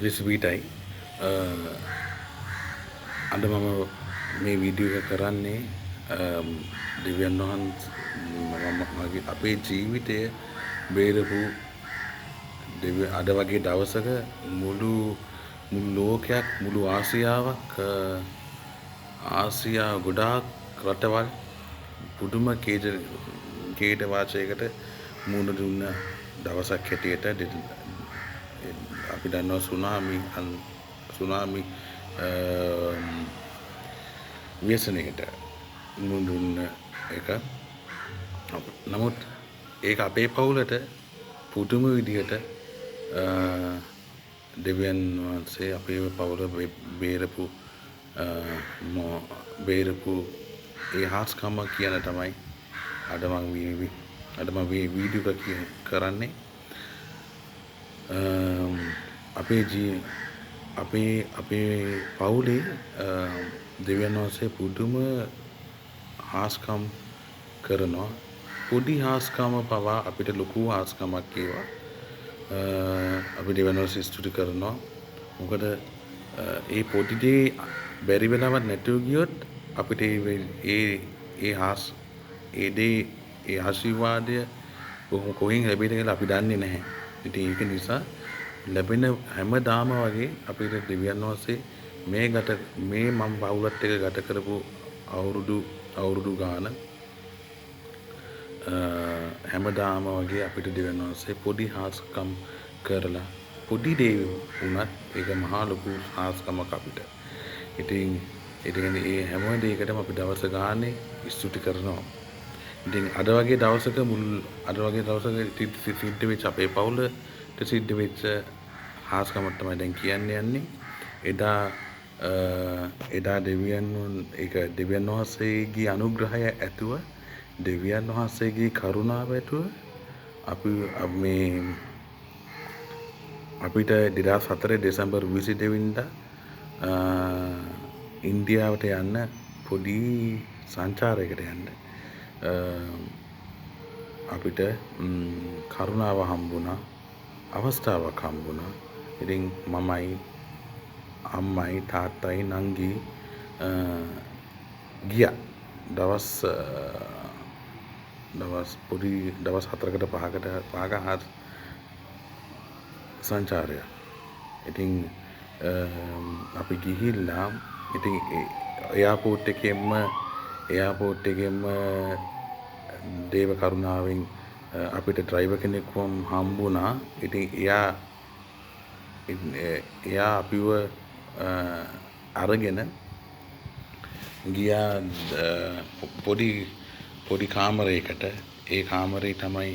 රිස්වීටයි අද මම මේ වීඩියෝ එක කරන්නේ දෙවියන් වහන්සේ අපේ ජීවිතය බේරපු අද වගේ දවසක මුළු ලෝකයක් මුළු ආසියාව ගොඩාක් රටවල් පුදුම කේට වාචයකට මුහුණ දුන්න දවසක් හැටියට අපි දන්නවා සුනාමි ව්‍යසනයකට මුහුණ දුන්න එක. නමුත් ඒක අපේ පවුලට පුදුම විදිහට දෙවියන් වහන්සේ අපේ පවුල බේරපු ඒ හාස්කම කියන තමයි අද මම මේ වීඩියෝ එක කරන්නේ. අපේ පවුලේ දෙවියන් වහන්සේ පුදුම හාස්කම් කරනවා. පොඩි හාස්කම පවා අපිට ලොකු හාස්කමක් ඒවා. අපි දෙවියන් වහන්සේ ස්තුති කරනවා. මොකද ඒ පොඩි දේ බැරි වෙලාවක් නැතුව ගියොත් අපිට ඒ ආශිර්වාදය කොහෙන් ලැබෙද කියලා අපි දන්නේ නැහැ. ඉතින් ඒක නිසා ලැබෙන හැමදාම වගේ අපිට දෙවියන් වහන්සේ මේ මම පවුලත් එක්ක ගත කරපු අවුරුදු ගාන හැමදාම වගේ අපිට දෙවියන් වහන්සේ පොඩි හාස්කම් කරලා පොඩි දේ වුණත් ඒක මහා ලොකු හාස්කමක් අපිට. ඉතින් ඒ හැම දෙයකටම අපි දවස ගානේ ස්තුති කරනවා. ඉතින් අද වගේ දවසක සිද්ධ වෙච්ච අපේ පවුලට සිද්ධ වෙච්ච හාස්කමක් තමයි දැන් කියන්න යන්නේ. එදා දෙවියන් වහන්සේගේ අනුග්‍රහය ඇතුව දෙවියන් වහන්සේගේ කරුණාව ඇතුව අපිට 2004 දෙසැම්බර් 22 වෙනිදා ඉන්දියාවට යන්න පොඩි සංචාරයකට යන්න අපිට කරුණාව හම්බුණා, අවස්ථාවක් හම්බුණා. ඉතින් මමයි අම්මයි තාත්තයි නංගි ගියා. දවස් 4කට 5ක සංචාරය. ඉතින් අපි ගිහිල්ලා ඉතින් එයාපෝට් එකෙන්ම දේව කරුණාවෙන් අපිට ඩ්‍රයිවර් කෙනෙක් හම්බුණා. ඉතින් එයා අපිව අරගෙන ගියා පොඩි කාමරයකට. ඒ කාමරේ තමයි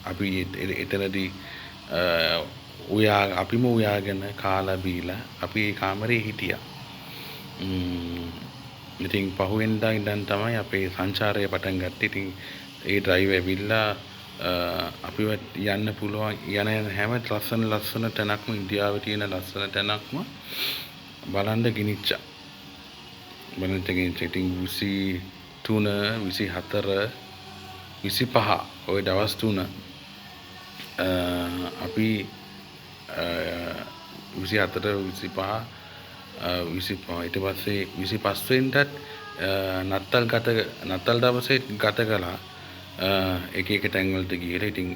අපි එතනදී අපිම උයාගෙන කාලා බීලා අපි ඒ කාමරේ හිටියා. ඉතින් පහුවෙන්දා ඉඳන් තමයි අපේ සංචාරය පටන් ගත්තේ. ඉතින් ඒ ඩ්‍රයිවර් ඇවිල්ලා අපිව යන්න පුළුවන් යන හැම ලස්සන තැනක්ම ඉන්දියාවේ තියෙන ලස්සන තැනක්ම බලන්න ගෙනිච්චා. ඉතින් 23 24 25 ওই දවස් 3 අපි 24 25 ඊට පස්සේ 25 වෙනිදාත් නත්තල් දවසේ ගත කළා. එක තැන්වලට ගිහලා ඉතින්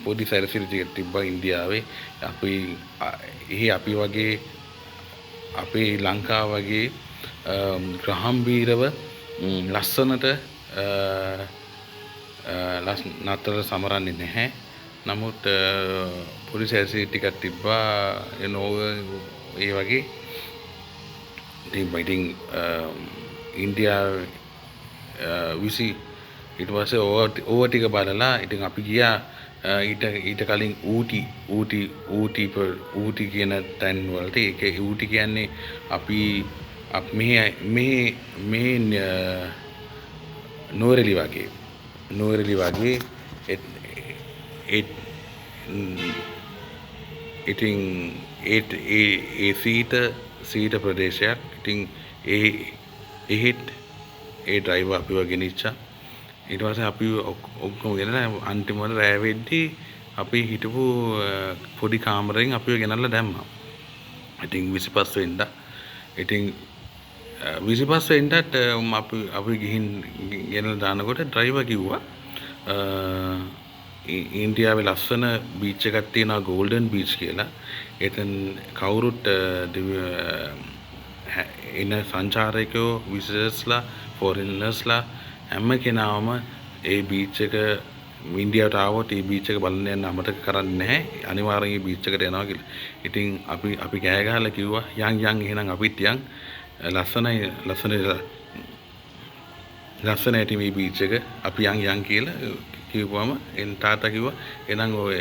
පොඩි සැරසිලි ටිකක් තිබ්බා ඉන්දියාවේ. අපි වගේ අපේ ලංකාව වගේ ග්‍රහම්බීරව ලස්සනට නත්තල සමරන්නේ නැහැ. නමුත් පොඩි සැරසිලි ටිකක් තිබ්බා ඒ වගේ. ඉතින් ඉන්දියාවේ ඊට පස්සේ ඕව ටික බලලා ඉතින් අපි ගියා ඊට කලින් ඌටි කියන තැන් වලට. ඒක ඌටි කියන්නේ අපි මේ නෝරෙලි වගේ ඉතින් ඒ සීට ප්‍රදේශයක්. ඉතින් ඒ ඩ්‍රයිවර් අපිව ගෙනිච්චා. ඊට පස්සේ අපි ඔක්කොම ගෙනලා අන්තිමට රෑ වෙද්දී අපි හිටපු පොඩි කාමරයෙන් අපිව ගෙනල්ලා දැම්මා. ඉතින් 25 වෙනිදා. ඉතින් 25 වෙනිදාට අපි ගිහින් ගෙනල්ලා දානකොට ඩ්‍රයිවර් කිව්වා ඉන්දියාවේ ලස්සන බීච් එකක් තියෙනවා ගෝල්ඩන් බීච් කියලා. එතන කවුරුත් එන සංචාරකයෝ විසිටර්ස්ලා ෆොරිනර්ස්ලා හැම කෙනාම ඒ බීච් එක ඉන්දියාවට ආවොත් ඒ බීච් එක බලන්න යන්න අමතක කරන්නේ නැහැ. අනිවාර්යෙන් ඒ බීච් එකට යනවා කියලා. ඉතින් අපි කෑ ගහලා කිව්වා යන් එහෙනම් අපිත් යන් ලස්සනයි මේ බීච් එක අපි යන් කියලා කිව්වම එන් තාත්තා කිව්වා එහෙනම් ඔය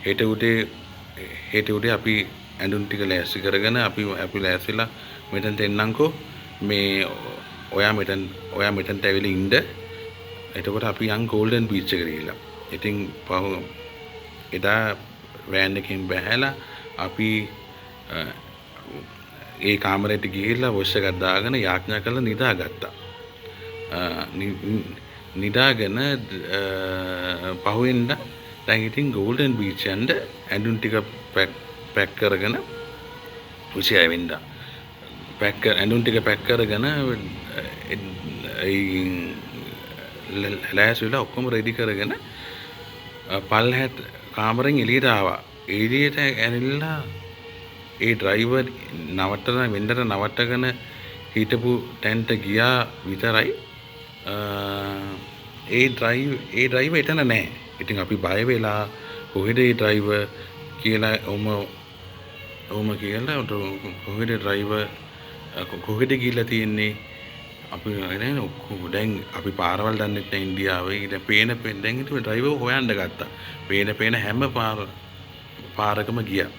හෙට උදේ අපි ඇඳුම් ටික ලෑස්ති කරගෙන අපි ලෑස්තිලා මෙතනට එන්නම්කෝ මේ ඔයා මෙතනට ඇවිල්ලා ඉන්න. එතකොට අපි යන් ගෝල්ඩන් බීච් එකට ගිහිල්ලා. ඉතින් එදා වෑන් එකෙන් බැහැලා අපි ඒ කාමරේට ගිහිල්ලා වොෂ් එකක් දාගෙන යාඥා කරලා නිදාගත්තා. නිදාගෙන පහුවෙන්ද දැන් ඉතින් ගෝල්ඩන් බීච් යන්න ඇඳුම් ටික පැක් කරගෙන 26 වෙනිදා ඇඳුම් ටික පැක් කරගෙන ලෑස්තිලා ඔක්කොම රෙඩි කරගෙන පල්හැට කාමරෙන් එළියට ආවා. එළියට ඇවිල්ලා ඒ ඩ්‍රයිවර් නවත්තගෙන හිටපු ටැන්ට ගියා විතරයි. ඒ ඩ්‍රයිවර් එතන නැහැ. ඉතින් අපි බය වෙලා කොහෙද ඒ ඩ්‍රයිවර් කියලා ඔහොම කියලා කොහෙද ඩ්‍රයිවර් කොහෙද ගිහිල්ලා තියෙන්නේ අපි දැන් අපි පාරවල් දන්නේ නැහැ ඉන්දියාවේ. දැන් දැන් හිටපු ඩ්‍රයිවර් හොයන්න ගත්තා. පේන හැම පාරකම ගියා.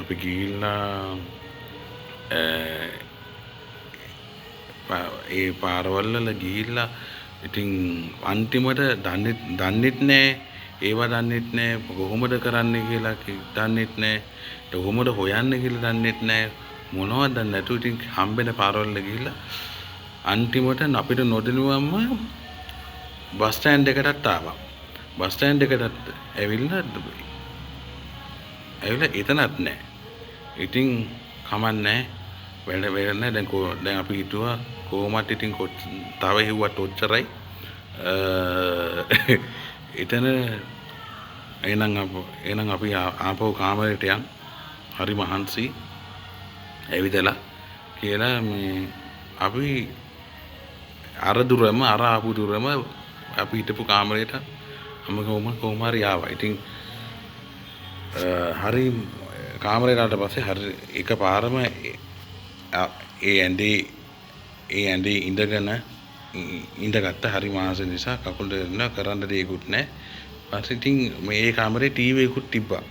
අපි ගිහිල්ලා ඒ පාරවල් වල ගිහිල්ලා ඉතින් අන්තිමට දන්නෙත් නැහැ. ඒවා දන්නෙත් නැහැ. කොහොමද කරන්නේ කියලා දන්නෙත් නැහැ. කොහොමද හොයන්නේ කියලා දන්නෙත් නැහැ. මොනවද දන්නේ නැතුව ඉතින් හම්බෙන පාරවල් වල ගිහිල්ලා අන්තිමට අපිට නොදැනුවම බස් ස්ටෑන්ඩ් එකටත් ආවා. බස් ස්ටෑන්ඩ් එකටත් ඇවිල්ලා එතනත් නැහැ. ඉතින් කමන්නේ වැඩ නැහැ. දැන් අපි හිතුවා කොහොමත් ඉතින් තව හිව්වට ඔච්චරයි. එතන එහෙනම් අපි ආපහු කාමරේට යන්. හරි මහන්සි ඇවිදලා කියලා අපි අර ආපු දුරම අපි හිටපු කාමරේට කොහොම හරි ආවා. ඉතින් හරි කාමරේට පස්සේ හරි එකපාරම ඒ ඇඳේ ඉඳගත්ත. හරි මාස නිසා කකුල් දෙන්න කරන්න දෙයක්වත් නැහැ. ඊපස්සේ ඉතින් මේ කාමරේ ටීවී එකකුත් තිබ්බා.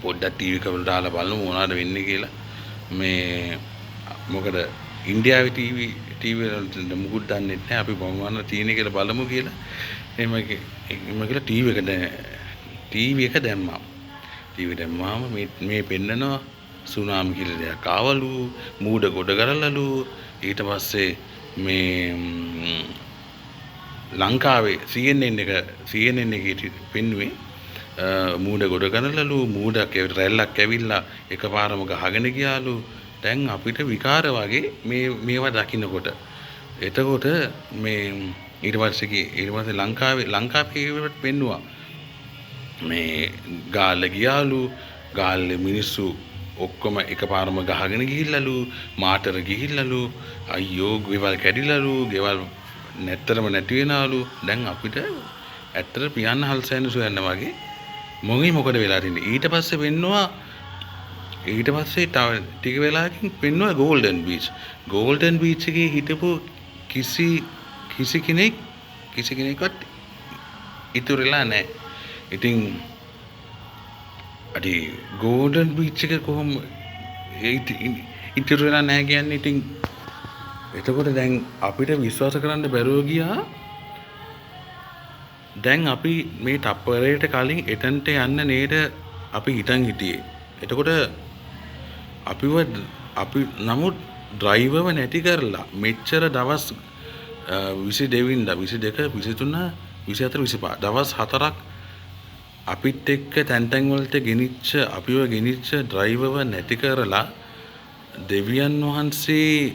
පොඩ්ඩක් ටීවී එක වල දාලා බලමු මොනවද වෙන්නේ කියලා. මොකද ඉන්දියාවේ ටීවී වල මුකුත් දන්නේ නැහැ. අපි මොනවද තියෙන්නේ කියලා බලමු කියලා. එහෙම කියලා ටීවී එක දැම්මා. ටීවී දැම්මාම මේ පෙන්නනවා සුනාමි කියලා දෙයක් ආවලු, මූඩ ගොඩ කරලලු. ඊට පස්සේ ලංකාවේ CNN එකේ පෙන්නුවේ මූඩ ගොඩ කරලලු, මූඩක් රැල්ලක් ඇවිල්ලා එකපාරම ගහගෙන ගියාලු. දැන් අපිට විකාර වගේ මේවා දකින්නකොට. එතකොට ඊට පස්සේ ලංකාවේ පෙන්නුවා ගාල්ල ගියාලු. ගාල්ල මිනිස්සු ඔක්කොම එකපාරම ගහගෙන ගිහිල්ලලු, මාතර ගිහිල්ලලු. අයියෝ ගෙවල් කැඩිලලු, ගෙවල් නැත්තරම නැති වෙනවලු. දැන් අපිට ඇත්තට පියන්න හල්සෑන සොයන්න වගේ මොකද වෙලා තින්නේ. ඊට පස්සේ තව ටික වෙලාවකින් පෙන්නුවා ගෝල්ඩන් බීච් එකේ හිටපු කිසි කෙනෙක්වත් ඉතුරුලා නැහැ. ඉතින් අඩි ගෝල්ඩන් බීච් එක කොහොම ඉතුරු වෙලා නැහැ කියන්නේ. ඉතින් එතකොට දැන් අපිට විශ්වාස කරන්න බැරුව ගියා. දැන් අපි මේ තප්පරයට කලින් එතනට යන්න නේද අපි හිතන් හිටියේ. එතකොට අපිව අපි නමුත් ඩ්‍රයිවර්ව නැති කරලා මෙච්චර දවස් 22 වෙනිදා 22 23 24 25 දවස් 4ක් අපිත් එක්ක තැන් තැන් වලට ගෙනිච්ච අපිව ගෙනිච්ච ඩ්‍රයිවර්ව නැති කරලා දෙවියන් වහන්සේ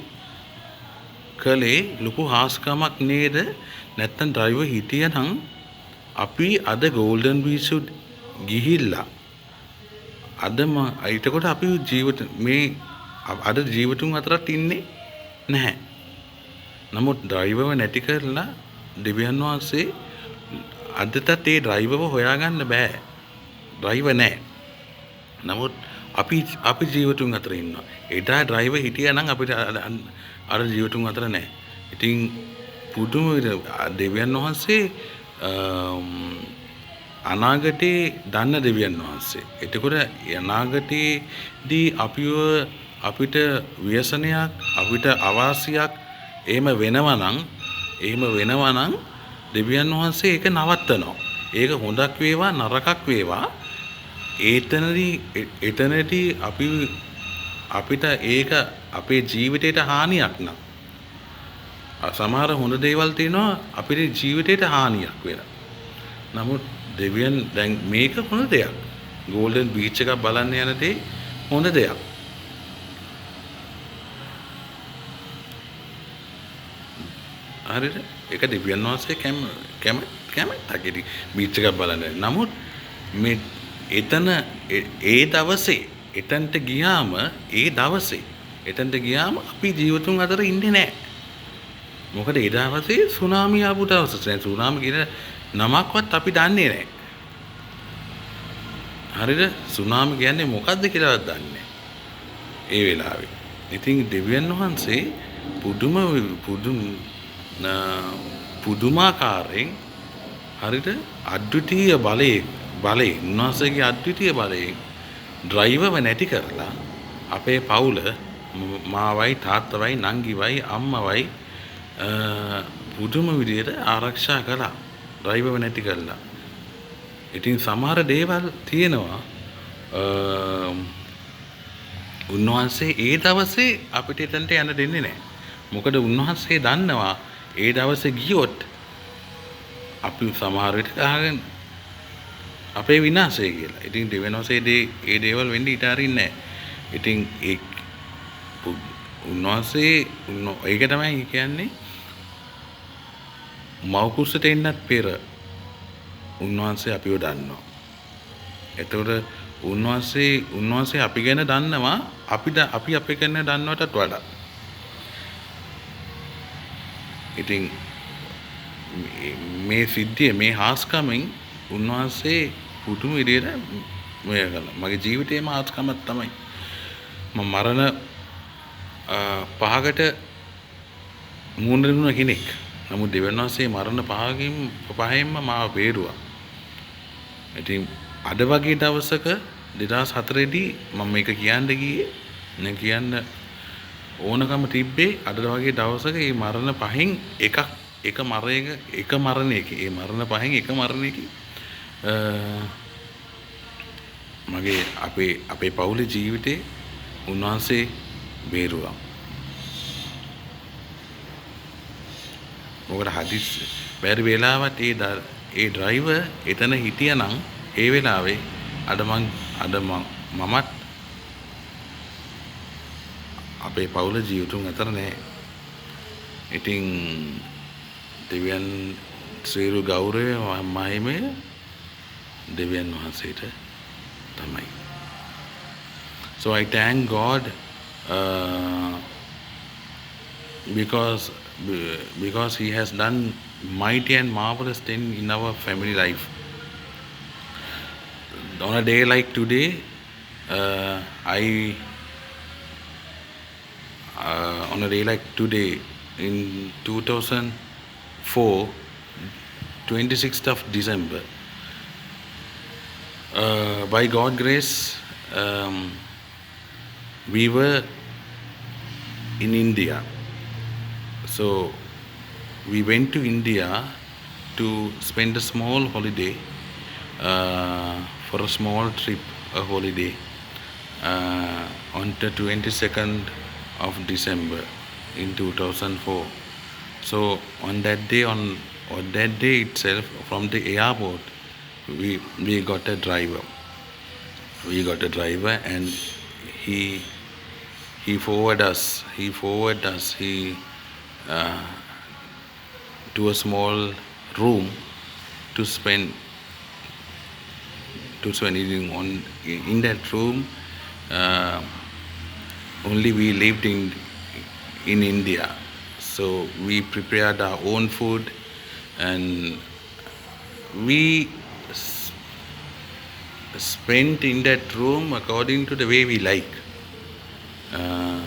කලේ ලොකු හාස්කමක් නේද? නැත්තම් ඩ්‍රයිවර් හිටියනම් අපි අද ගෝල්ඩන් බීච් ගිහිල්ලා අදම එතකොට අපි ජීවිත මේ අද ජීවිතුන් අතරත් ඉන්නේ නැහැ. නමුත් ඩ්‍රයිවර්ව නැති කරලා දෙවියන් වහන්සේ අදටත් ඒ ඩ්‍රයිවර්ව හොයාගන්න බෑ. ඩ්‍රයිවර් නැහැ. නමුත් අපි ජීවිතුන් අතර ඉන්නවා. එදා ඩ්‍රයිවර් හිටියා නම් අපිට අර ජීවිතුන් අතර නැහැ. ඉතින් පුදුම දෙවියන් වහන්සේ අනාගතේ දන්න දෙවියන් වහන්සේ. එතකොට අනාගතේදී අපිට ව්‍යසනයක් අපිට අවාසියක් එහෙම වෙනවා නම් දෙවියන් වහන්සේ ඒක නවත්තනවා. ඒක හොඳක් වේවා නරකක් වේවා එතනදී අපිට ඒක අපේ ජීවිතයට හානියක් නම් සමහර හොඳ දේවල් තියෙනවා අපේ ජීවිතයට හානියක් වෙලා. නමුත් දෙවියන් දැන් මේක හොඳ දෙයක්. ගෝල්ඩන් බීච් එකක් බලන්න යන දේ හොඳ දෙයක්. හරිද? ඒක දෙවියන් වහන්සේ කැමැත්තක් බීච් එකක් බලන්න. නමුත් මේ ඒ දවසේ එතනට ගියාම අපි ජීවිතුන් අතර ඉන්නේ නැහැ. මොකද ඒ දවසේ සුනාමි ආපු දවස. සුනාමි කියන නමක්වත් අපි දන්නේ නැහැ. හරිද? සුනාමි කියන්නේ මොකද්ද කියලාවත් දන්නේ නැහැ. ඒ වෙලාවේ. ඉතින් දෙවියන් වහන්සේ පුදුමාකාරයෙන් හරිද? අද්විතීය බලයෙන් උන්වහන්සේගේ අද්විතීය බලයෙන් ඩ්‍රයිවර්ව නැති කරලා අපේ පවුල මාවයි තාත්තවයි නංගිවයි අම්මවයි පුදුම විදියට ආරක්ෂා කළා. ඩ්‍රයිවර්ව නැති කරලා. ඉතින් සමහර දේවල් තියෙනවා උන්වහන්සේ ඒ දවසේ අපිට එතනට යන්න දෙන්නේ නැහැ. මොකද උන්වහන්සේ දන්නවා ඒ දවසේ ගියොත් අපි සමහර විට ගහගෙන අපේ විනාශය කියලා. ඉතින් දෙවෙනෝසේ ඒ දේවල් වෙන්නේ ඊට අරින්නේ නැහැ. ඉතින් උන්වහන්සේ ඒක තමයි කියන්නේ මව්කුසට එන්නත් පෙර උන්වහන්සේ අපිව දන්නවා. එතකොට උන්වහන්සේ අපි ගැන දන්නවා අපි අපේ ගැන දන්නවටත් වඩා. ඉතින් මේ සිද්ධිය මේ හාස්කමෙන් උන්වහන්සේ පුදුම විදියට මේ කළා. මගේ ජීවිතේම හාස්කමක් තමයි. මම මරණ පහකට මුහුණ දුන්න කෙනෙක්. නමුත් දෙවියන් වහන්සේ මරණ පහෙන්ම මාව බේරුවා. ඉතින් අද වගේ දවසක 2004 දී මම මේක කියන්න ඕනකම තිබ්බේ අද වගේ දවසක මේ මරණ පහෙන් එක මරණයක ඒ මරණ පහෙන් එක මරණයක මගේ අපේ පවුලේ ජීවිතේ උන්වහන්සේ බේරුවා. මොකද හදිස් බැරි වෙලාවට ඒ ඩ්‍රයිවර් එතන හිටියනම් ඒ වෙලාවේ මමත් අපේ පවුල ජීවිතුන් අතර නැහැ. ඉතින් දෙවියන් සියලු ගෞරවය මහිමය දෙවියන් වහන්සේට තමයි. So I thank God because He has done mighty and marvelous things in our family life. On a day like today, on a day like today in 2004, 26th of December, by God's grace, we were in India. So we went to India to spend a small holiday, for a small trip, a holiday. on the 22nd of December in 2004. So on that day itself, from the airport, we got a driver. We got a driver, and he he forward us. He forward us. He to a small room to spend evening on in that room. Uh, Only we lived in India, so we prepared our own food, and we spent in that room according to the way we like, uh,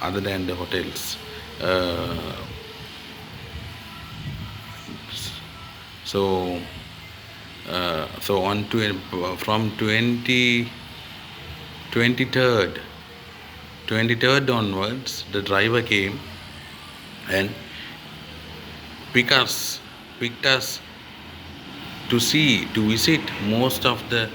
other than the hotels. Uh, so so on to from 23rd 23rd onwards, the driver came and picked us to visit most of the